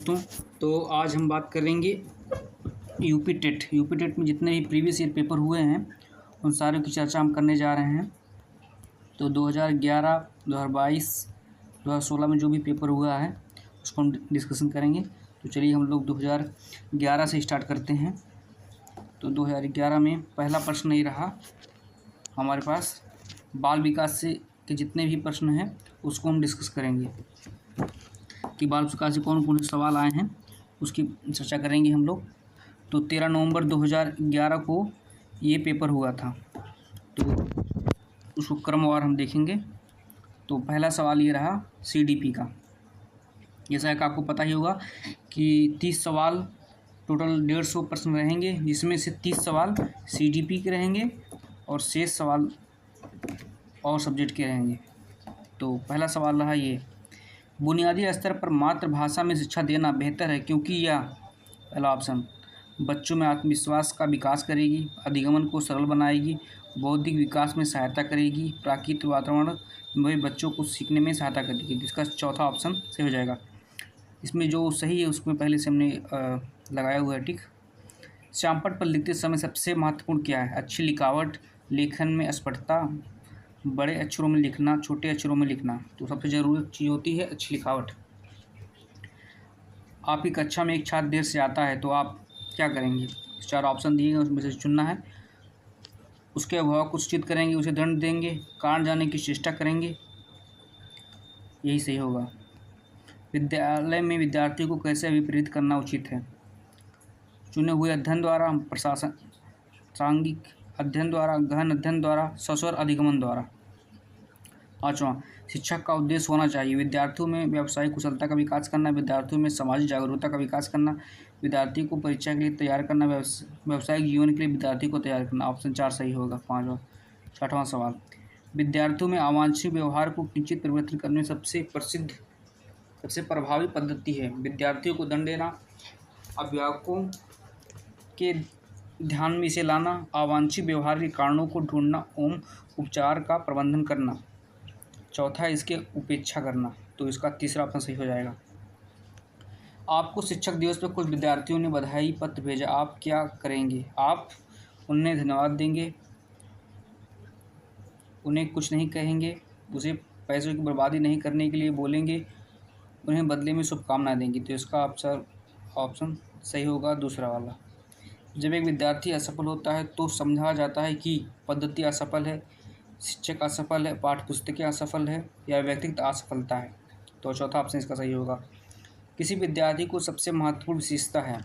दोस्तों, तो आज हम बात करेंगे यूपी टेट में जितने भी प्रीवियस ईयर पेपर हुए हैं उन सारों की चर्चा हम करने जा रहे हैं। तो 2011, 2022, 2016 में जो भी पेपर हुआ है उसको हम डिस्कशन करेंगे। तो चलिए हम लोग 2011 से स्टार्ट करते हैं। तो 2011 में पहला प्रश्न ये रहा हमारे पास, बाल विकास से के जितने भी प्रश्न हैं उसको हम डिस्कस करेंगे कि बाल विकास से कौन कौन से सवाल आए हैं उसकी चर्चा करेंगे हम लोग। तो 13 नवंबर 2011 को ये पेपर हुआ था, तो उसको क्रमवार हम देखेंगे। तो पहला सवाल ये रहा सीडीपी का। जैसा कि आपको पता ही होगा कि 30 सवाल टोटल 150 प्रश्न रहेंगे, जिसमें से 30 सवाल सीडीपी के रहेंगे और शेष सवाल और सब्जेक्ट के रहेंगे। तो पहला सवाल रहा ये, बुनियादी स्तर पर मातृभाषा में शिक्षा देना बेहतर है क्योंकि यह, पहला ऑप्शन, बच्चों में आत्मविश्वास का विकास करेगी, अधिगमन को सरल बनाएगी, बौद्धिक विकास में सहायता करेगी, प्राकृतिक वातावरण में बच्चों को सीखने में सहायता करेगी। इसका चौथा ऑप्शन सही हो जाएगा। इसमें जो सही है उसमें पहले से हमने लगाया हुआ है टिक। श्यामपट्ट पर लिखते समय सबसे महत्वपूर्ण क्या है? अच्छी लिखावट, लेखन में स्पष्टता, बड़े अक्षरों में लिखना, छोटे अक्षरों में लिखना। तो सबसे ज़रूरी चीज़ होती है अच्छी लिखावट। आपकी कक्षा में एक छात्र देर से आता है तो आप क्या करेंगे? 4 ऑप्शन दिए गए, उसमें से चुनना है। उसके अभाव को सूचित करेंगे, उसे दंड देंगे, कारण जानने की चेष्टा करेंगे, यही सही होगा। विद्यालय में विद्यार्थियों को कैसे अभिप्रेरित करना उचित है? चुने हुए अध्ययन द्वारा, प्रशासन प्रासंगिक अध्ययन द्वारा, गहन अध्ययन द्वारा, सस्वर अधिगमन द्वारा। पाँचवां, शिक्षक का उद्देश्य होना चाहिए विद्यार्थियों में व्यावसायिक कुशलता का विकास करना, विद्यार्थियों में सामाजिक जागरूकता का विकास करना, विद्यार्थी को परीक्षा के लिए तैयार करना, व्यावसायिक जीवन के लिए विद्यार्थी को तैयार करना। ऑप्शन 4 सही होगा। पाँचवां। छठवां सवाल, विद्यार्थियों में अवांछनीय व्यवहार को किंचित परिवर्तन करने में सबसे प्रभावी पद्धति है विद्यार्थियों को दंड देना, अभिभावकों के ध्यान में इसे लाना, अवांछित व्यवहार के कारणों को ढूंढना एवं उपचार का प्रबंधन करना। चौथा है इसके उपेक्षा करना। तो इसका तीसरा ऑप्शन सही हो जाएगा। आपको शिक्षक दिवस पर कुछ विद्यार्थियों ने बधाई पत्र भेजा, आप क्या करेंगे? आप उन्हें धन्यवाद देंगे, उन्हें कुछ नहीं कहेंगे, उसे पैसों की बर्बादी नहीं करने के लिए बोलेंगे, उन्हें बदले में शुभकामनाएं देंगे। तो इसका ऑप्शन सही होगा दूसरा वाला। जब एक विद्यार्थी असफल होता है तो समझा जाता है कि पद्धति असफल है, शिक्षक असफल है, पाठ्यपुस्तकें असफल है या व्यक्तिगत असफलता है। तो चौथा ऑप्शन इसका सही होगा। किसी विद्यार्थी को सबसे महत्वपूर्ण विशेषता है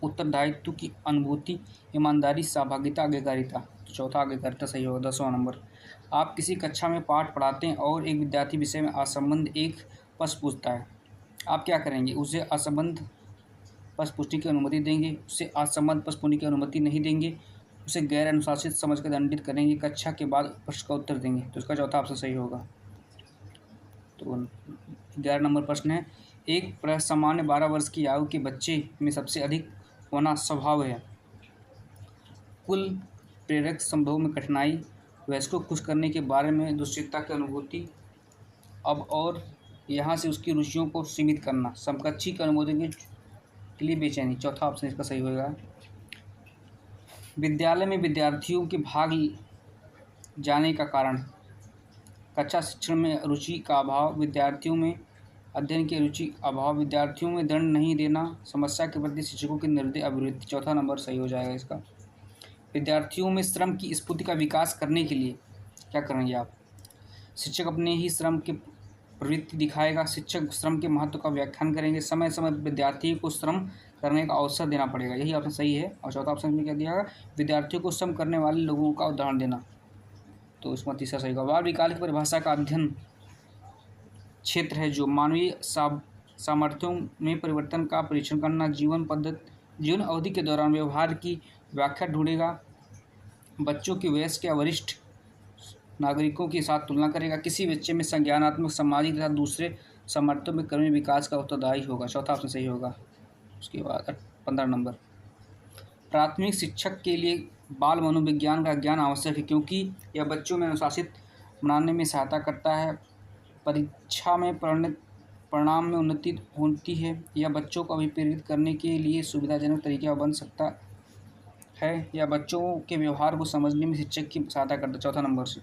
उत्तरदायित्व की अनुभूति, ईमानदारी, सहभागिता, आज्ञाकारिता। तो चौथा आज्ञाकारिता सही होगा। 10वां नंबर, आप किसी कक्षा में पाठ पढ़ाते हैं और एक विद्यार्थी विषय में असंबद्ध एक प्रश्न पूछता है, आप क्या करेंगे? उसे असंबद्ध प्रश्न पूछने की अनुमति देंगे, उसे असंबद्ध प्रश्न पूछने की अनुमति नहीं देंगे, उसे गैर अनुशासित समझकर दंडित करेंगे, कक्षा के बाद प्रश्न का उत्तर देंगे। तो इसका चौथा ऑप्शन सही होगा। तो 11 नंबर प्रश्न है, एक सामान्य 12 वर्ष की आयु के बच्चे में सबसे अधिक होना स्वभाव है। कुल प्रेरक संभव में कठिनाई, वयस्क को खुश करने के बारे में दुश्चिंता की अनुभूति, अब और यहाँ से उसकी रुचियों को सीमित करना, समकक्षी की अनुमोदन के लिए बेचैनी। चौथा ऑप्शन इसका सही होगा। विद्यालय में विद्यार्थियों के भाग जाने का कारण, कक्षा शिक्षण में रुचि का अभाव, विद्यार्थियों में अध्ययन की रुचि अभाव, विद्यार्थियों में दंड नहीं देना, समस्या के प्रति शिक्षकों की निर्दय अभिवृत्ति। चौथा नंबर सही हो जाएगा इसका। विद्यार्थियों में श्रम की स्फूर्ति का विकास करने के लिए क्या करेंगे आप? शिक्षक अपने ही श्रम के प्रवृत्ति दिखाएगा, शिक्षक श्रम के महत्व का व्याख्यान करेंगे, समय समय विद्यार्थी को श्रम करने का अवसर देना पड़ेगा। यही ऑप्शन सही है। और चौथा ऑप्शन में क्या दिया गया? विद्यार्थियों को श्रम करने वाले लोगों का उदाहरण देना। तो इसमें तीसरा सही होगा। बाल विकास की परिभाषा का अध्ययन क्षेत्र है जो मानवीय सामर्थ्यों में परिवर्तन का परीक्षण करना, जीवन अवधि के दौरान व्यवहार की व्याख्या ढूंढेगा, बच्चों की वयस्क या वरिष्ठ नागरिकों के साथ तुलना करेगा, किसी बच्चे में संज्ञानात्मक, सामाजिक तथा दूसरे सामर्थ्यों में कर्मी विकास का उत्तरदायी होगा। चौथा ऑप्शन सही होगा। उसके बाद 15 नंबर, प्राथमिक शिक्षक के लिए बाल मनोविज्ञान का ज्ञान आवश्यक है क्योंकि यह बच्चों में अनुशासित बनाने में सहायता करता है, परीक्षा में परिणाम में उन्नति होती है या बच्चों को अभिप्रेरित करने के लिए सुविधाजनक तरीका बन सकता है या बच्चों के व्यवहार को समझने में शिक्षक की सहायता करता है। चौथा नंबर से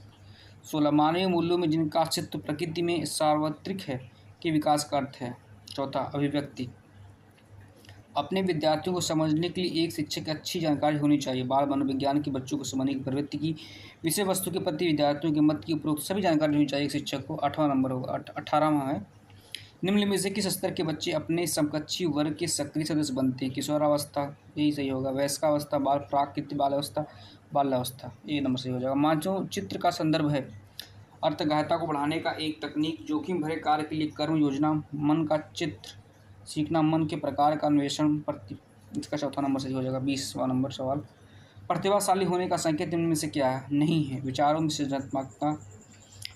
16 मानवीय मूल्यों में जिनका अस्तित्व प्रकृति में सार्वत्रिक है के विकास का अर्थ है। चौथा अभिव्यक्ति अपने विद्यार्थियों को समझने के लिए एक शिक्षक की अच्छी जानकारी होनी चाहिए। बाल मनोविज्ञान के बच्चों को समझने की प्रवृत्ति की विषय वस्तु के प्रति विद्यार्थियों के मत की उपरोक्त सभी जानकारी होनी चाहिए एक शिक्षक को। 8वां नंबर होगा 18वां है निम्न में से किस स्तर के बच्चे अपने समकक्षी वर्ग के सक्रिय सदस्य बनते हैं। किशोरावस्था यही सही होगा। वयस्कावस्था बाल प्राकृतिक बालावस्था बाल्यावस्था ये नंबर सही हो जाएगा। मानचित्र का संदर्भ है अर्थगहता को बढ़ाने का एक तकनीक जोखिम भरे कार्य के लिए कर्म योजना मन का चित्र सीखना मन के प्रकार का अन्वेषण इसका चौथा नंबर सही हो जाएगा। 20वां नंबर सवाल प्रतिभाशाली होने का संकेत निम्न में से क्या है नहीं है। विचारों में सृजनात्मकता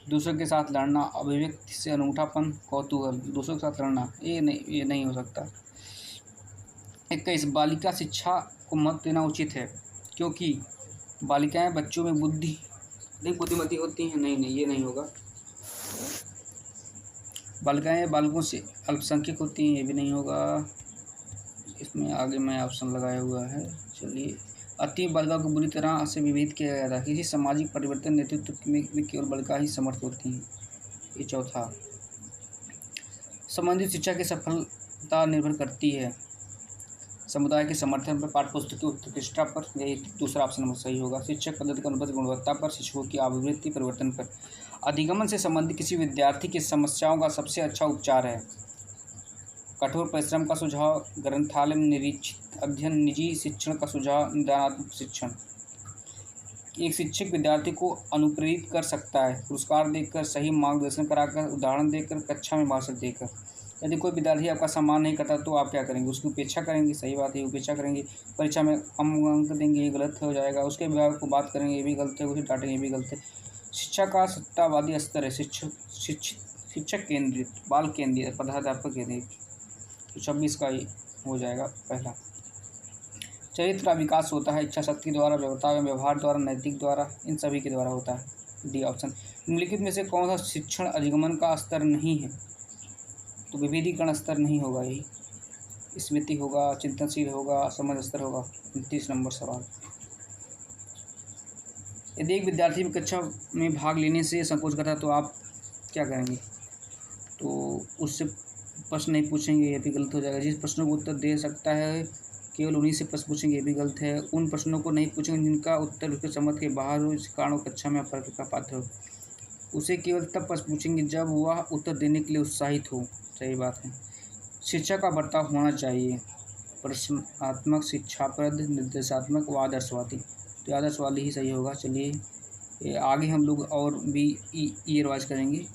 दूसरों के साथ लड़ना अभिव्यक्ति से अनूठापन कौतूहल दूसरों के साथ लड़ना ये नहीं हो सकता। 21 बालिका शिक्षा को मत देना उचित है क्योंकि बालिकाएं बच्चों में बुद्धिमती होती हैं। नहीं ये नहीं होगा। बालिकाएं बालकों से अल्पसंख्यक होती हैं ये भी नहीं होगा। इसमें आगे मैं ऑप्शन लगाया हुआ है। चलिए अति बालिका को बुरी तरह से विभेद किया गया था। किसी सामाजिक परिवर्तन नेतृत्व में केवल बालिका ही समर्थ होती हैं। ये चौथा संबंधित शिक्षा की सफलता निर्भर करती है समुदाय के समर्थन पर पाठ्यपुस्तक की उत्कृष्टता पर। यही दूसरा ऑप्शन नंबर सही होगा। शिक्षक पद्धति का अनुपात गुणवत्ता पर शिक्षकों की आवृत्ति परिवर्तन पर। अधिगमन से संबंधित किसी विद्यार्थी की समस्याओं का सबसे अच्छा उपचार है कठोर परिश्रम का सुझाव ग्रंथालय में निरीक्षित अध्ययन निजी शिक्षण का सुझाव निदानात्मक शिक्षण। एक शिक्षक विद्यार्थी को अनुप्रेरित कर सकता है पुरस्कार देकर सही मार्गदर्शन कराकर उदाहरण देकर कक्षा में भाषण देकर। यदि कोई विद्यार्थी आपका सम्मान नहीं करता तो आप क्या करेंगे उसकी उपेक्षा करेंगे। सही बात है उपेक्षा करेंगे। परीक्षा में कम अंक देंगे ये गलत हो जाएगा। उसके अभिभावक को बात करेंगे ये भी गलत है। उसे डांटेंगे ये भी गलत है। शिक्षा का सत्तावादी स्तर है शिक्षक केंद्रित बाल केंद्रित प्रधानाध्यापक केंद्रित। तो 26 का ही हो जाएगा पहला। चरित्र का विकास होता है इच्छा शक्ति द्वारा व्यवहार द्वारा नैतिक द्वारा इन सभी के द्वारा होता है। D option. निम्नलिखित में से कौन सा शिक्षण अधिगमन का स्तर नहीं है तो विभेदीकरण स्तर नहीं होगा। यही स्मृति होगा चिंतनशील होगा समझ स्तर होगा। 29 नंबर सवाल यदि एक विद्यार्थी कक्षा में भाग लेने से संकोच करता है तो आप क्या करेंगे तो उससे प्रश्न नहीं पूछेंगे ये भी गलत हो जाएगा। जिस प्रश्नों को उत्तर दे सकता है केवल उन्हीं से प्रश्न पूछेंगे ये भी गलत है। उन प्रश्नों को नहीं पूछेंगे जिनका उत्तर उसके समझ के बाहर हो इस कारण कक्षा में अपर्याप्त का पात्र हो। उसे केवल तब प्रश्न पूछेंगे जब वह उत्तर देने के लिए उत्साहित हो। सही बात है। शिक्षा का बर्ताव होना चाहिए प्रश्नात्मक शिक्षाप्रद निर्देशात्मक व आदर्शवादी। तो आदर्शवादी ही सही होगा। चलिए आगे हम लोग और भी ये रिवाइज करेंगे।